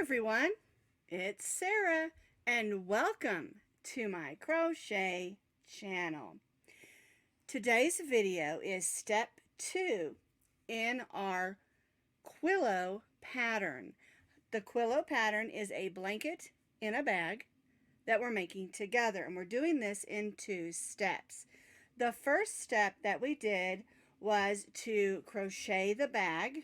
everyone, it's Sarah and welcome to my crochet channel. Today's video is step 2 in our Quillo pattern. The Quillo pattern is a blanket in a bag that we're making together, and we're doing this in 2 steps. The first step that we did was to crochet the bag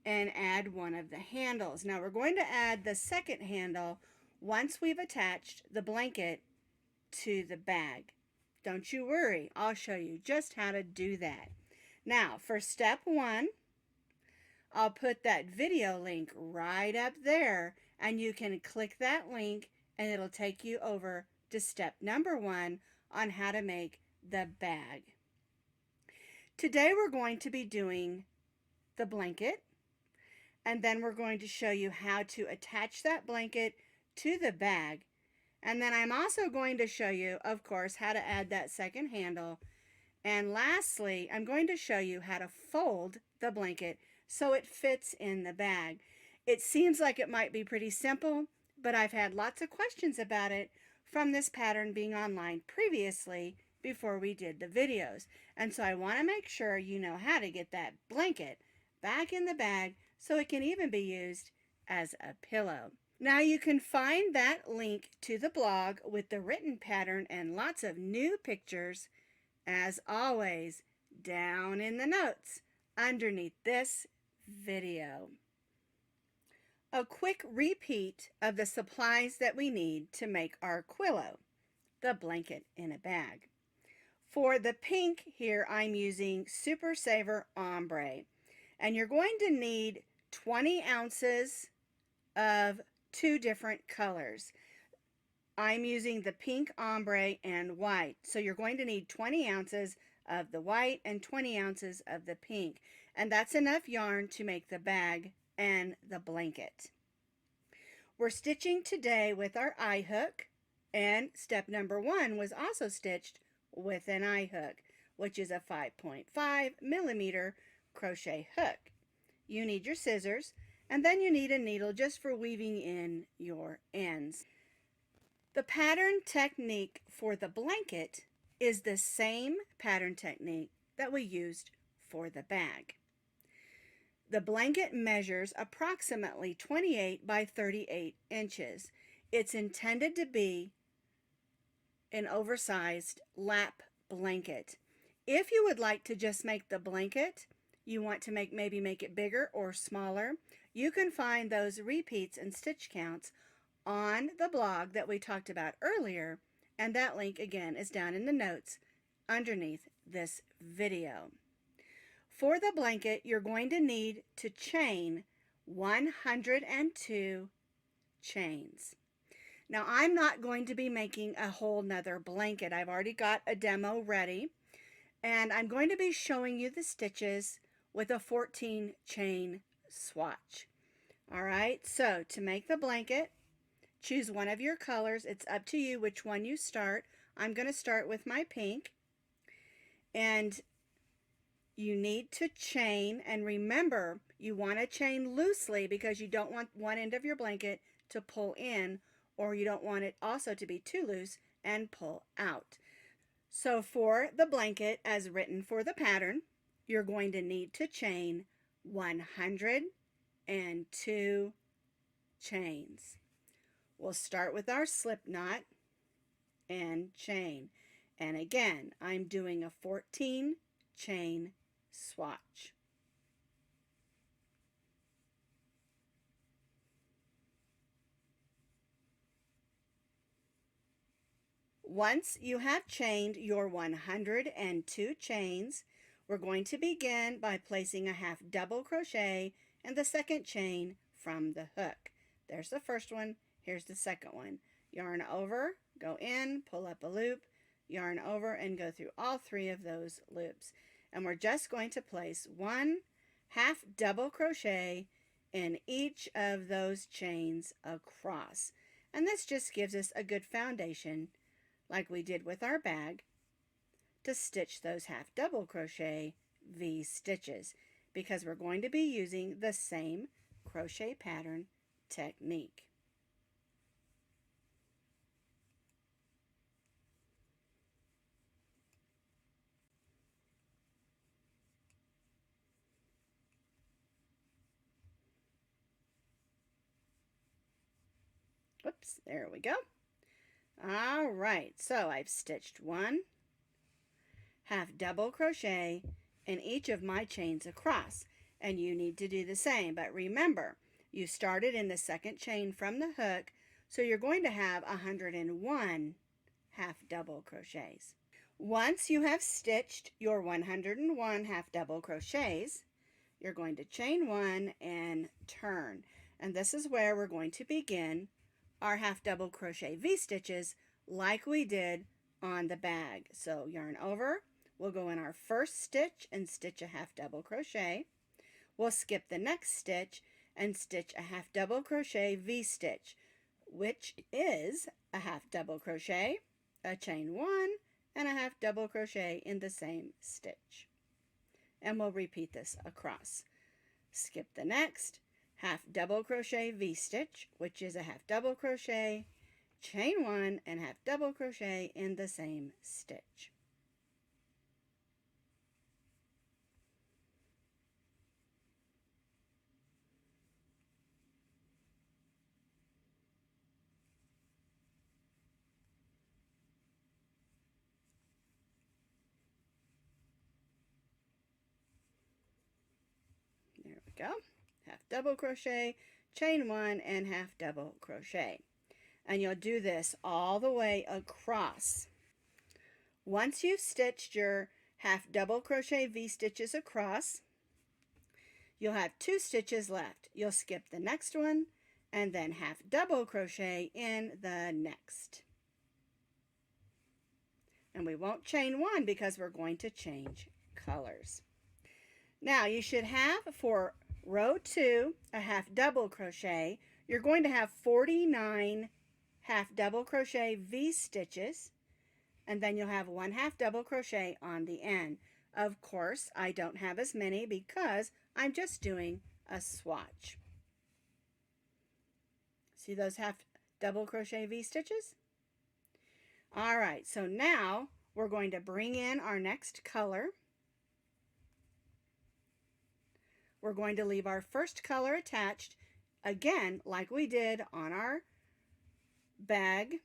and add one of the handles. Now we're going to add the second handle once we've attached the blanket to the bag. Don't you worry, I'll show you just how to do that. Now for step 1, I'll put that video link right up there, and you can click that link and it'll take you over to step number 1 on how to make the bag. Today we're going to be doing the blanket, and then we're going to show you how to attach that blanket to the bag. And then I'm also going to show you, of course, how to add that second handle. And lastly, I'm going to show you how to fold the blanket so it fits in the bag. It seems like it might be pretty simple, but I've had lots of questions about it from this pattern being online previously before we did the videos. And so I want to make sure you know how to get that blanket back in the bag so it can even be used as a pillow. Now you can find that link to the blog with the written pattern and lots of new pictures, as always, down in the notes underneath this video. A quick repeat of the supplies that we need to make our Quillo, the blanket in a bag. For the pink here, I'm using Super Saver Ombre, and you're going to need 20 ounces of 2 different colors. I'm using the pink ombre and white, so you're going to need 20 ounces of the white and 20 ounces of the pink, and that's enough yarn to make the bag and the blanket. We're stitching today with our eye hook, and step number 1 was also stitched with an eye hook, which is a 5.5 millimeter crochet hook. You need your scissors, and then you need a needle just for weaving in your ends. The pattern technique for the blanket is the same pattern technique that we used for the bag. The blanket measures approximately 28 by 38 inches. It's intended to be an oversized lap blanket. If you would like to just make the blanket, you want to maybe make it bigger or smaller, you can find those repeats and stitch counts on the blog that we talked about earlier, and that link again is down in the notes underneath this video. For the blanket, you're going to need to chain 102 chains. Now I'm not going to be making a whole nother blanket. I've already got a demo ready, and I'm going to be showing you the stitches with a 14 chain swatch. All right, so to make the blanket, choose one of your colors. It's up to you which one you start. I'm going to start with my pink, and you need to chain, and remember you want to chain loosely because you don't want one end of your blanket to pull in, or you don't want it also to be too loose and pull out. So for the blanket as written for the pattern, you're going to need to chain 102 chains. We'll start with our slip knot and chain. And again, I'm doing a 14 chain swatch. Once you have chained your 102 chains, we're going to begin by placing a half double crochet in the second chain from the hook. There's the first one, here's the second one. Yarn over, go in, pull up a loop, yarn over, and go through all 3 of those loops. And we're just going to place 1 half double crochet in each of those chains across. And this just gives us a good foundation, like we did with our bag, to stitch those half double crochet V stitches, because we're going to be using the same crochet pattern technique. Whoops, there we go. All right, so I've stitched 1 half double crochet in each of my chains across, and you need to do the same. But remember, you started in the second chain from the hook, so you're going to have 101 half double crochets. Once you have stitched your 101 half double crochets, you're going to chain 1 and turn. And this is where we're going to begin our half double crochet V-stitches like we did on the bag. So yarn over, we'll go in our first stitch and stitch a half double crochet. We'll skip the next stitch and stitch a half double crochet V-stitch, which is a half double crochet, a chain 1, and a half double crochet in the same stitch. And we'll repeat this across. Skip the next, half double crochet V-stitch, which is a half double crochet, chain 1, and half double crochet in the same stitch. There we go. Half double crochet, chain 1, and half double crochet. And you'll do this all the way across. Once you've stitched your half double crochet V-stitches across, you'll have 2 stitches left. You'll skip the next one and then half double crochet in the next. And we won't chain 1 because we're going to change colors. Now you should have for row 2 a half double crochet. You're going to have 49 half double crochet V-stitches, and then you'll have 1 half double crochet on the end. Of course, I don't have as many because I'm just doing a swatch. See those half double crochet V-stitches? All right, so now we're going to bring in our next color. We're going to leave our first color attached, again, like we did on our bag.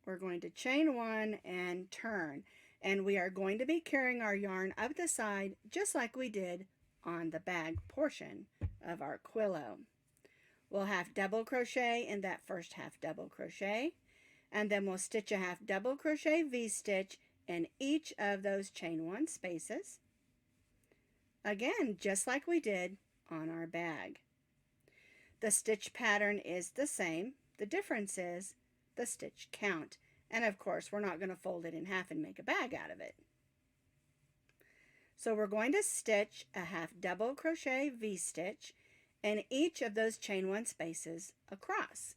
We're going to chain 1 and turn. And we are going to be carrying our yarn up the side just like we did on the bag portion of our Quillo. We'll half double crochet in that first half double crochet, and then we'll stitch a half double crochet V-stitch in each of those chain 1 spaces. Again, just like we did on our bag. The stitch pattern is the same. The difference is the stitch count. And of course, we're not going to fold it in half and make a bag out of it. So we're going to stitch a half double crochet V-stitch in each of those chain 1 spaces across.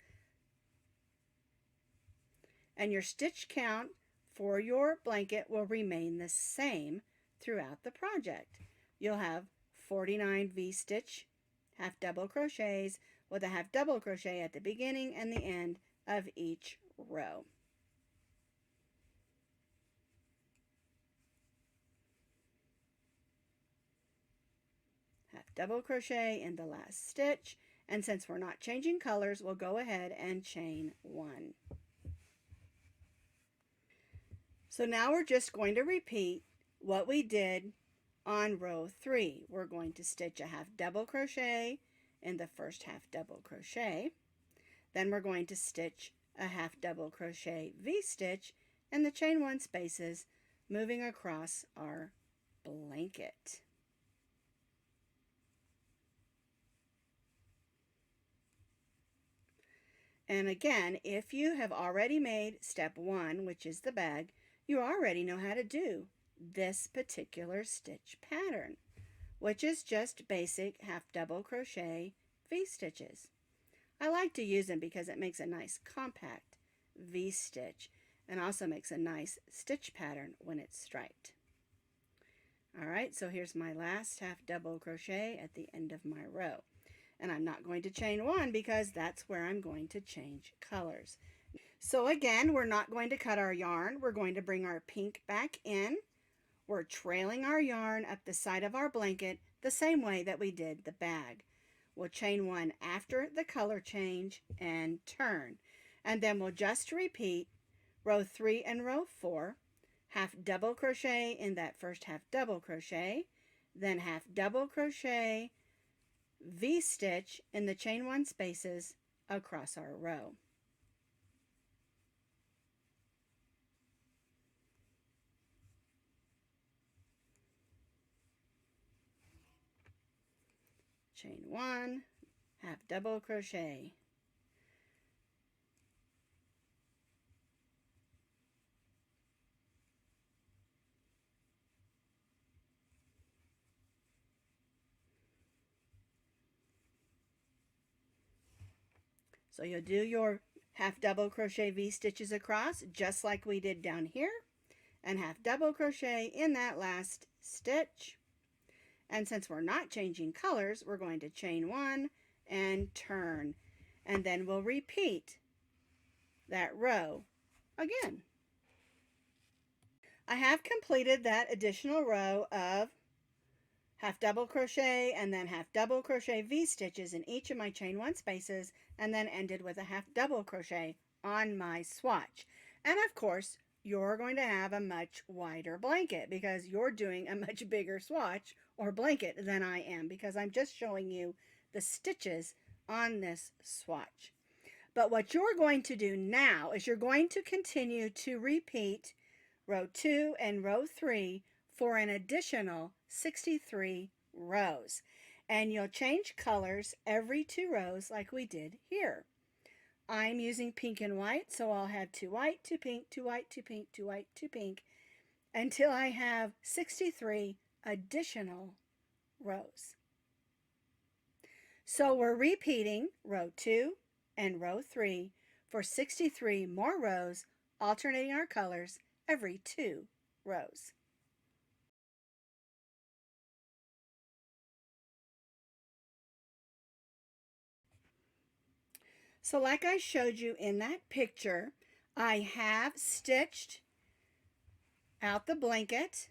And your stitch count for your blanket will remain the same throughout the project. You'll have 49 V-stitch half double crochets with a half double crochet at the beginning and the end of each row. Half double crochet in the last stitch, and since we're not changing colors, we'll go ahead and chain 1. So now we're just going to repeat what we did on row 3. We're going to stitch a half double crochet in the first half double crochet. Then we're going to stitch a half double crochet V-stitch in the chain 1 spaces, moving across our blanket. And again, if you have already made step 1, which is the bag, you already know how to do this particular stitch pattern, which is just basic half double crochet V-stitches. I like to use them because it makes a nice compact V-stitch and also makes a nice stitch pattern when it's striped. Alright, so here's my last half double crochet at the end of my row. And I'm not going to chain 1 because that's where I'm going to change colors. So again, we're not going to cut our yarn. We're going to bring our pink back in. We're trailing our yarn up the side of our blanket the same way that we did the bag. We'll chain 1 after the color change and turn. And then we'll just repeat row 3 and row 4, half double crochet in that first half double crochet, then half double crochet, V-stitch in the chain 1 spaces across our row. Chain 1, half double crochet. So you'll do your half double crochet V-stitches across just like we did down here, and half double crochet in that last stitch. And since we're not changing colors, we're going to chain 1 and turn, and then we'll repeat that row again. I have completed that additional row of half double crochet and then half double crochet V-stitches in each of my chain 1 spaces, and then ended with a half double crochet on my swatch. And of course, you're going to have a much wider blanket because you're doing a much bigger swatch or blanket than I am, because I'm just showing you the stitches on this swatch. But what you're going to do now is you're going to continue to repeat row 2 and row 3 for an additional 63 rows. And you'll change colors every 2 rows like we did here. I'm using pink and white, so I'll have 2 white, 2 pink, 2 white, 2 pink, 2 white, 2 pink, until I have 63 additional rows. So we're repeating row 2 and row 3 for 63 more rows, alternating our colors every 2 rows. So like I showed you in that picture, I have stitched out the blanket,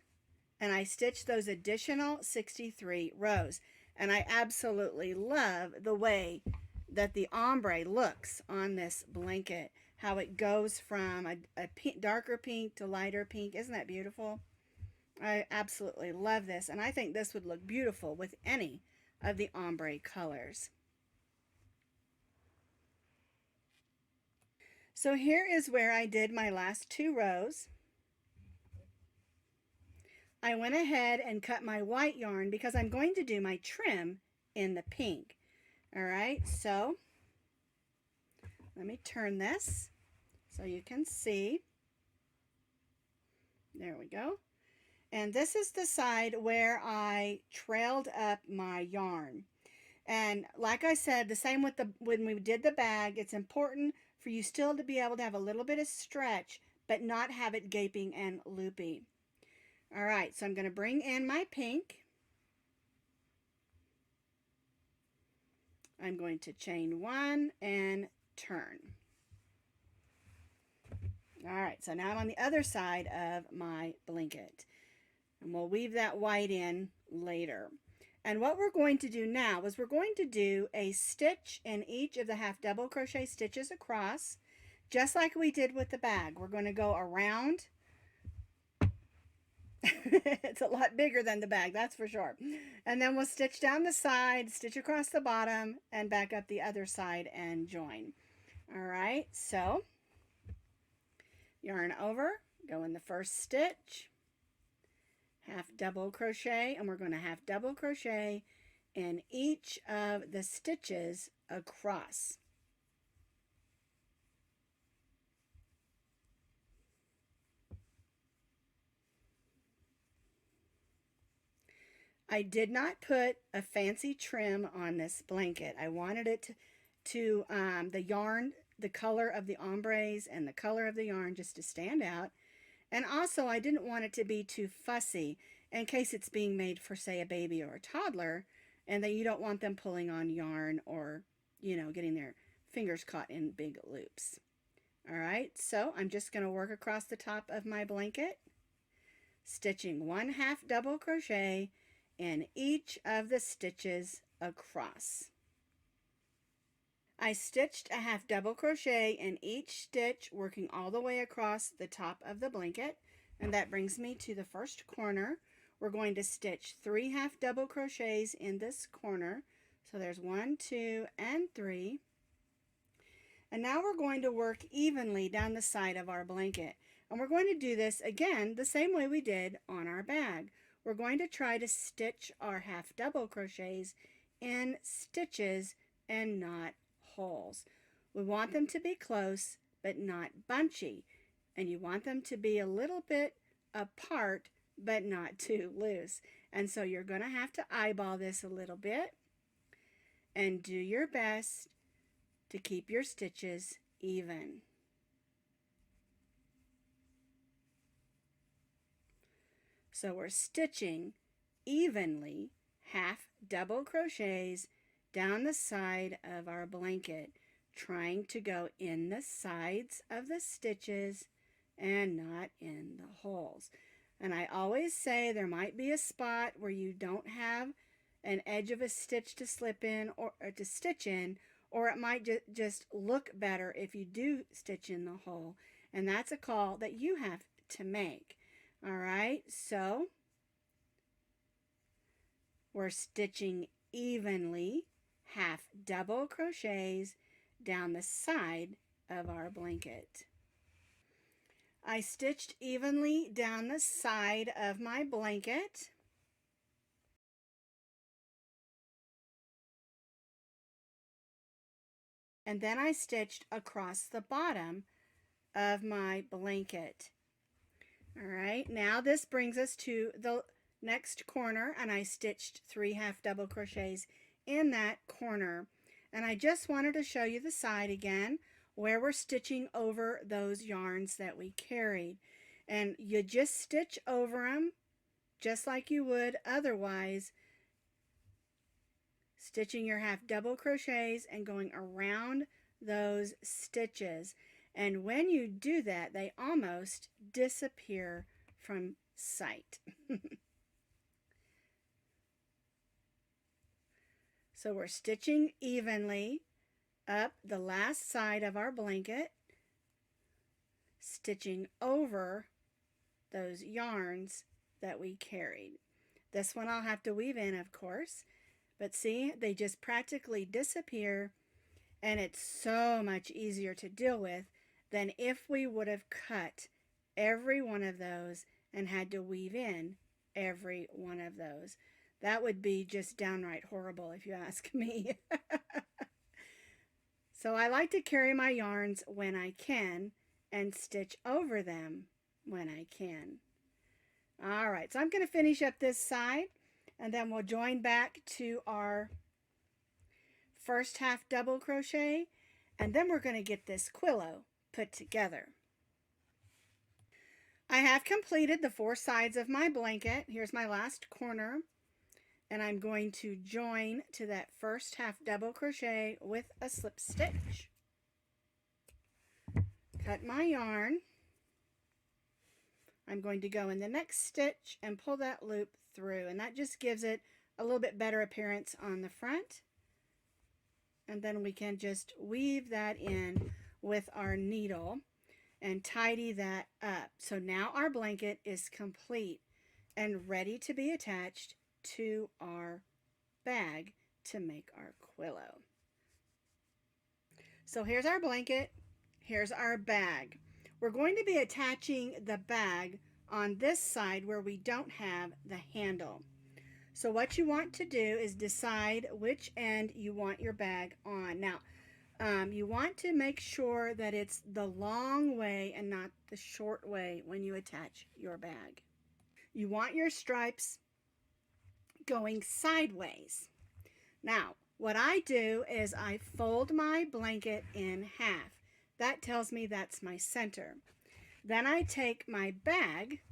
and I stitched those additional 63 rows. And I absolutely love the way that the ombre looks on this blanket, how it goes from a pink, darker pink to lighter pink. Isn't that beautiful? I absolutely love this, and I think this would look beautiful with any of the ombre colors. So here is where I did my last 2 rows. I went ahead and cut my white yarn because I'm going to do my trim in the pink. All right, so let me turn this so you can see. There we go. And this is the side where I trailed up my yarn. And like I said, the same with when we did the bag, it's important for you still to be able to have a little bit of stretch, but not have it gaping and loopy. All right, so I'm going to bring in my pink. I'm going to chain 1 and turn. All right, so now I'm on the other side of my blanket, and we'll weave that white in later. And what we're going to do now is we're going to do a stitch in each of the half double crochet stitches across, just like we did with the bag. We're going to go around. It's a lot bigger than the bag, that's for sure. And then we'll stitch down the side, stitch across the bottom, and back up the other side and join. All right, so yarn over, go in the first stitch, half double crochet, and we're going to half double crochet in each of the stitches across. I did not put a fancy trim on this blanket. I wanted it to the yarn, the color of the ombres and the color of the yarn just to stand out. And also I didn't want it to be too fussy in case it's being made for, say, a baby or a toddler. and that you don't want them pulling on yarn or, getting their fingers caught in big loops. All right, so I'm just going to work across the top of my blanket, stitching 1/2 double crochet in each of the stitches across. I stitched a 1/2 double crochet in each stitch, working all the way across the top of the blanket, and that brings me to the first corner. We're going to stitch 3 1/2 double crochets in this corner. So there's 1, 2, and 3. And now we're going to work evenly down the side of our blanket. And we're going to do this again the same way we did on our bag. We're going to try to stitch our 1/2 double crochets in stitches and not holes. We want them to be close but not bunchy, and you want them to be a little bit apart but not too loose. And so you're going to have to eyeball this a little bit and do your best to keep your stitches even. So we're stitching evenly 1/2 double crochets down the side of our blanket, trying to go in the sides of the stitches and not in the holes. And I always say there might be a spot where you don't have an edge of a stitch to slip in or to stitch in, or it might just look better if you do stitch in the hole. And that's a call that you have to make. All right, so we're stitching evenly 1/2 double crochets down the side of our blanket. I stitched evenly down the side of my blanket. And then I stitched across the bottom of my blanket. All right, now this brings us to the next corner, and I stitched 3 1/2 double crochets in that corner. And I just wanted to show you the side again where we're stitching over those yarns that we carried. And you just stitch over them just like you would otherwise, stitching your 1/2 double crochets and going around those stitches. And when you do that, they almost disappear from sight. So we're stitching evenly up the last side of our blanket, stitching over those yarns that we carried. This one I'll have to weave in, of course, but see, they just practically disappear, and it's so much easier to deal with than if we would have cut every one of those and had to weave in every one of those. That would be just downright horrible if you ask me. So I like to carry my yarns when I can and stitch over them when I can. All right, so I'm going to finish up this side, and then we'll join back to our first 1/2 double crochet, and then we're going to get this Quillo put together. I have completed the 4 sides of my blanket. Here's my last corner, and I'm going to join to that first 1/2 double crochet with a slip stitch. Cut my yarn. I'm going to go in the next stitch and pull that loop through, and that just gives it a little bit better appearance on the front. And then we can just weave that in with our needle and tidy that up. So now our blanket is complete and ready to be attached to our bag to make our Quillo. So here's our blanket, here's our bag. We're going to be attaching the bag on this side where we don't have the handle. So what you want to do is decide which end you want your bag on. Now, you want to make sure that it's the long way and not the short way when you attach your bag. You want your stripes going sideways. Now, what I do is I fold my blanket in half. That tells me that's my center. Then I take my bag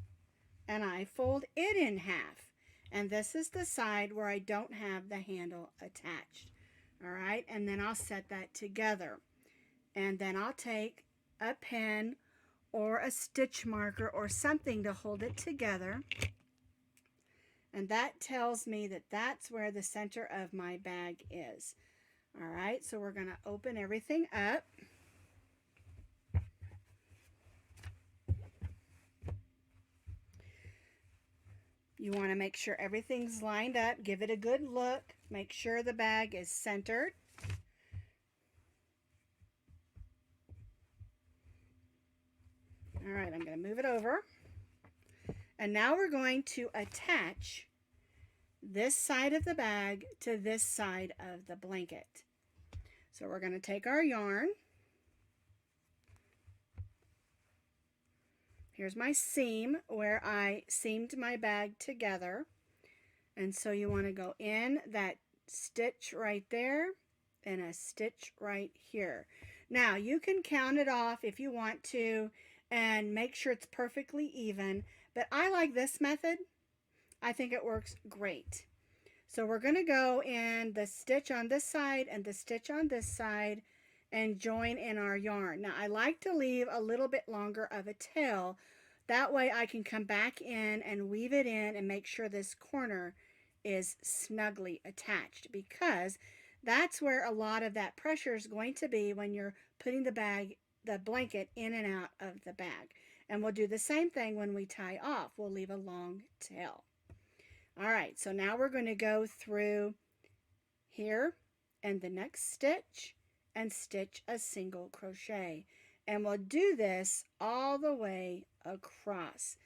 and I fold it in half. And this is the side where I don't have the handle attached. All right, and then I'll set that together. And then I'll take a pen or a stitch marker or something to hold it together. And that tells me that that's where the center of my bag is. All right, so we're going to open everything up. You want to make sure everything's lined up. Give it a good look. Make sure the bag is centered. All right, I'm going to move it over. And now we're going to attach this side of the bag to this side of the blanket. So we're going to take our yarn. Here's my seam where I seamed my bag together. And so you want to go in that stitch right there and a stitch right here. Now you can count it off if you want to and make sure it's perfectly even, but I like this method. I think it works great. So we're going to go in the stitch on this side and the stitch on this side and join in our yarn. Now I like to leave a little bit longer of a tail. That way I can come back in and weave it in and make sure this corner is snugly attached, because that's where a lot of that pressure is going to be when you're putting the blanket in and out of the bag. And we'll do the same thing when we tie off. We'll leave a long tail. All right, so now we're going to go through here and the next stitch and stitch a single crochet. And we'll do this all the way across.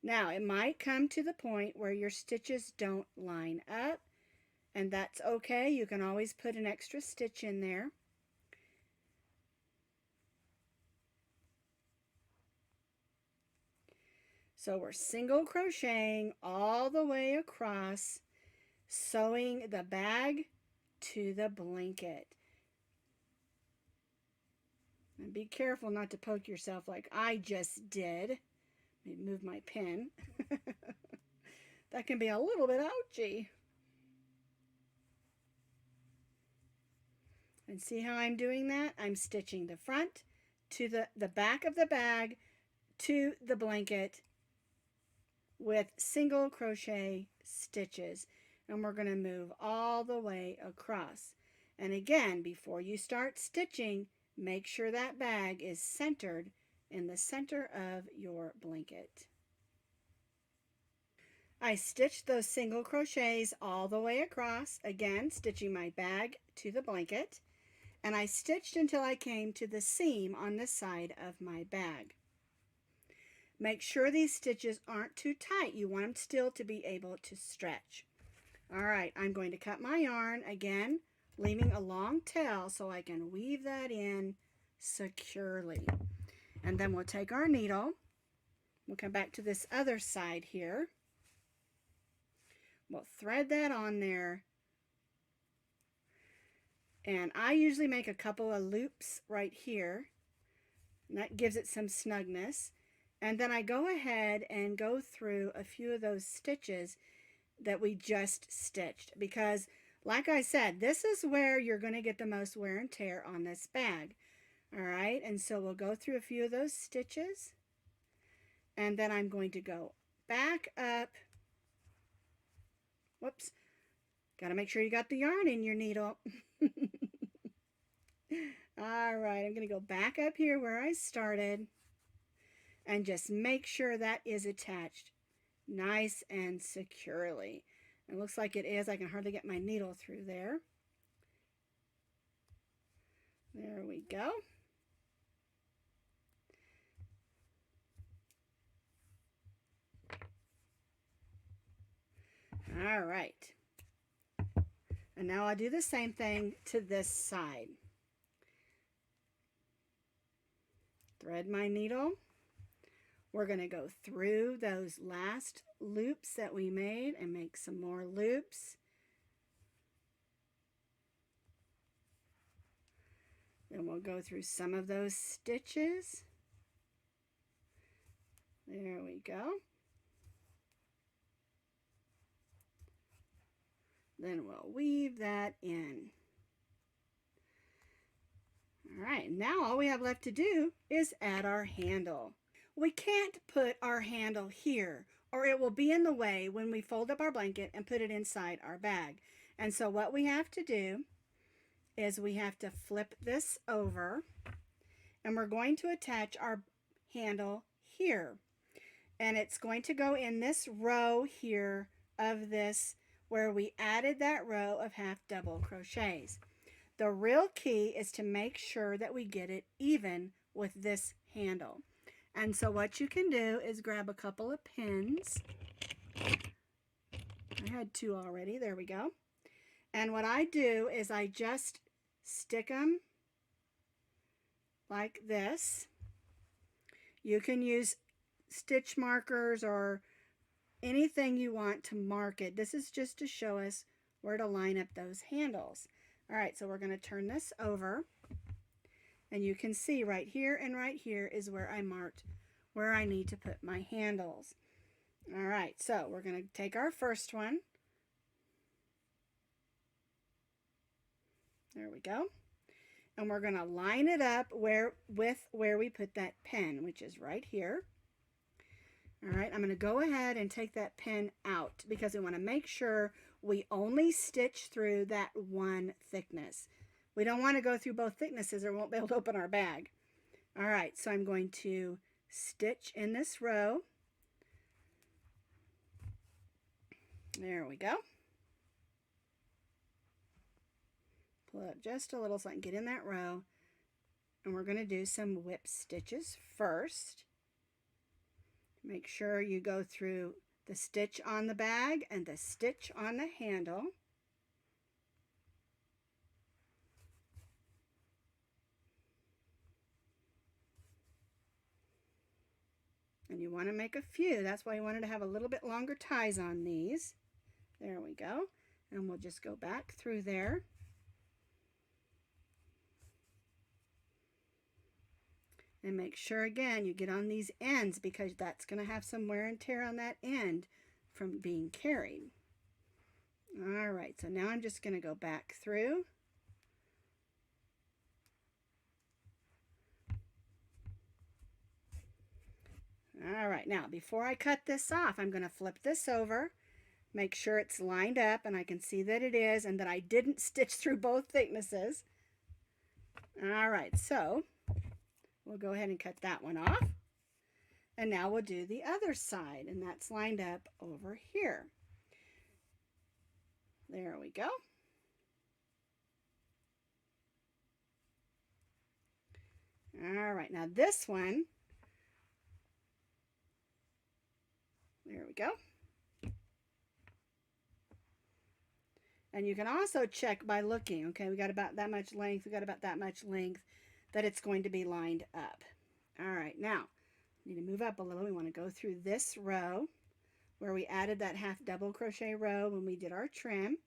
Now, it might come to the point where your stitches don't line up, and that's okay. You can always put an extra stitch in there. So we're single crocheting all the way across, sewing the bag to the blanket. And be careful not to poke yourself like I just did. Let me move my pen. That can be a little bit ouchy. And see how I'm doing that? I'm stitching the front to the back of the bag to the blanket with single crochet stitches. And we're going to move all the way across. And again, before you start stitching, make sure that bag is centered in the center of your blanket. I stitched those single crochets all the way across, again stitching my bag to the blanket, and I stitched until I came to the seam on the side of my bag. Make sure these stitches aren't too tight. You want them still to be able to stretch. All right, I'm going to cut my yarn again, leaving a long tail so I can weave that in securely. And then we'll take our needle. We'll come back to this other side here. We'll thread that on there. And I usually make a couple of loops right here. And that gives it some snugness. And then I go ahead and go through a few of those stitches that we just stitched. Because, like I said, this is where you're going to get the most wear and tear on this bag. All right, and so we'll go through a few of those stitches. And then I'm going to go back up. Whoops. Got to make sure you got the yarn in your needle. All right, I'm going to go back up here where I started and just make sure that is attached nice and securely. It looks like it is. I can hardly get my needle through there. There we go. All right. And now I'll do the same thing to this side. Thread my needle. We're going to go through those last loops that we made and make some more loops. Then we'll go through some of those stitches. There we go. Then we'll weave that in. All right, now all we have left to do is add our handle. We can't put our handle here or it will be in the way when we fold up our blanket and put it inside our bag. And so what we have to do is we have to flip this over and we're going to attach our handle here. And it's going to go in this row here of this where we added that row of half double crochets. The real key is to make sure that we get it even with this handle. And so what you can do is grab a couple of pins. I had two already. There we go. And what I do is I just stick them like this. You can use stitch markers or anything you want to mark it. This is just to show us where to line up those handles. All right, so we're going to turn this over. And you can see right here and right here is where I marked where I need to put my handles. All right, so we're going to take our first one. There we go. And we're going to line it up with where we put that pin, which is right here. All right, I'm going to go ahead and take that pin out because we want to make sure we only stitch through that one thickness. We don't want to go through both thicknesses or we won't be able to open our bag. All right, so I'm going to stitch in this row. There we go. Pull it up just a little so I can get in that row. And we're going to do some whip stitches first. Make sure you go through the stitch on the bag and the stitch on the handle. And you want to make a few. That's why you wanted to have a little bit longer ties on these. There we go. And we'll just go back through there. And make sure again you get on these ends because that's going to have some wear and tear on that end from being carried. All right, so now I'm just going to go back through. All right, now before I cut this off, I'm going to flip this over, make sure it's lined up and I can see that it is and that I didn't stitch through both thicknesses. All right, so we'll go ahead and cut that one off. And now we'll do the other side, and that's lined up over here. There we go. All right, now this one, there we go. And you can also check by looking, okay, we got about that much length, we got about that much length, that it's going to be lined up. All right, now, we need to move up a little. We want to go through this row where we added that half double crochet row when we did our trim.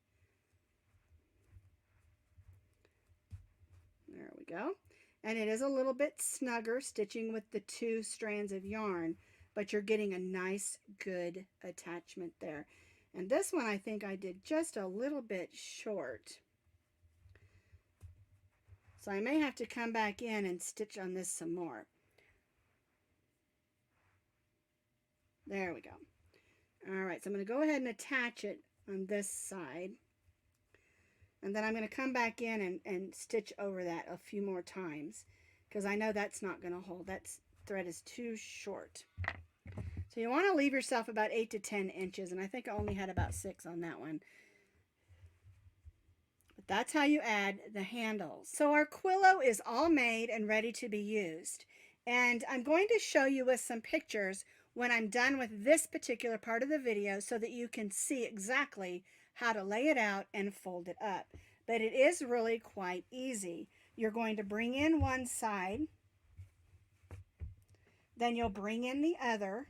There we go. And it is a little bit snugger stitching with the two strands of yarn, but you're getting a nice, good attachment there. And this one I think I did just a little bit short. So I may have to come back in and stitch on this some more. There we go. All right, so I'm going to go ahead and attach it on this side. And then I'm going to come back in and stitch over that a few more times because I know that's not going to hold. That thread is too short. So you want to leave yourself about 8 to 10 inches, and I think I only had about 6 on that one. But that's how you add the handles. So our Quillo is all made and ready to be used. And I'm going to show you with some pictures when I'm done with this particular part of the video so that you can see exactly how to lay it out and fold it up. But it is really quite easy. You're going to bring in one side, then you'll bring in the other.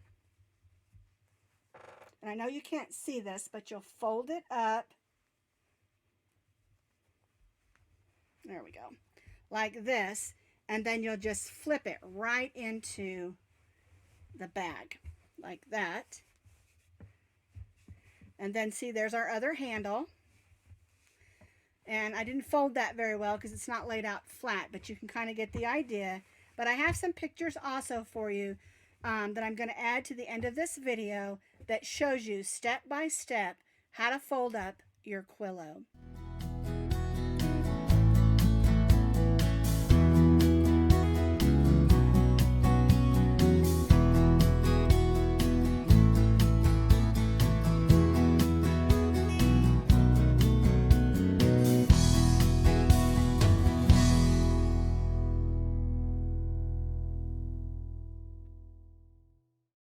And I know you can't see this, but you'll fold it up. There we go. Like this. And then you'll just flip it right into the bag. Like that. And then see, there's our other handle. And I didn't fold that very well because it's not laid out flat, but you can kind of get the idea. But I have some pictures also for you that I'm going to add to the end of this video that shows you step by step how to fold up your Quillo.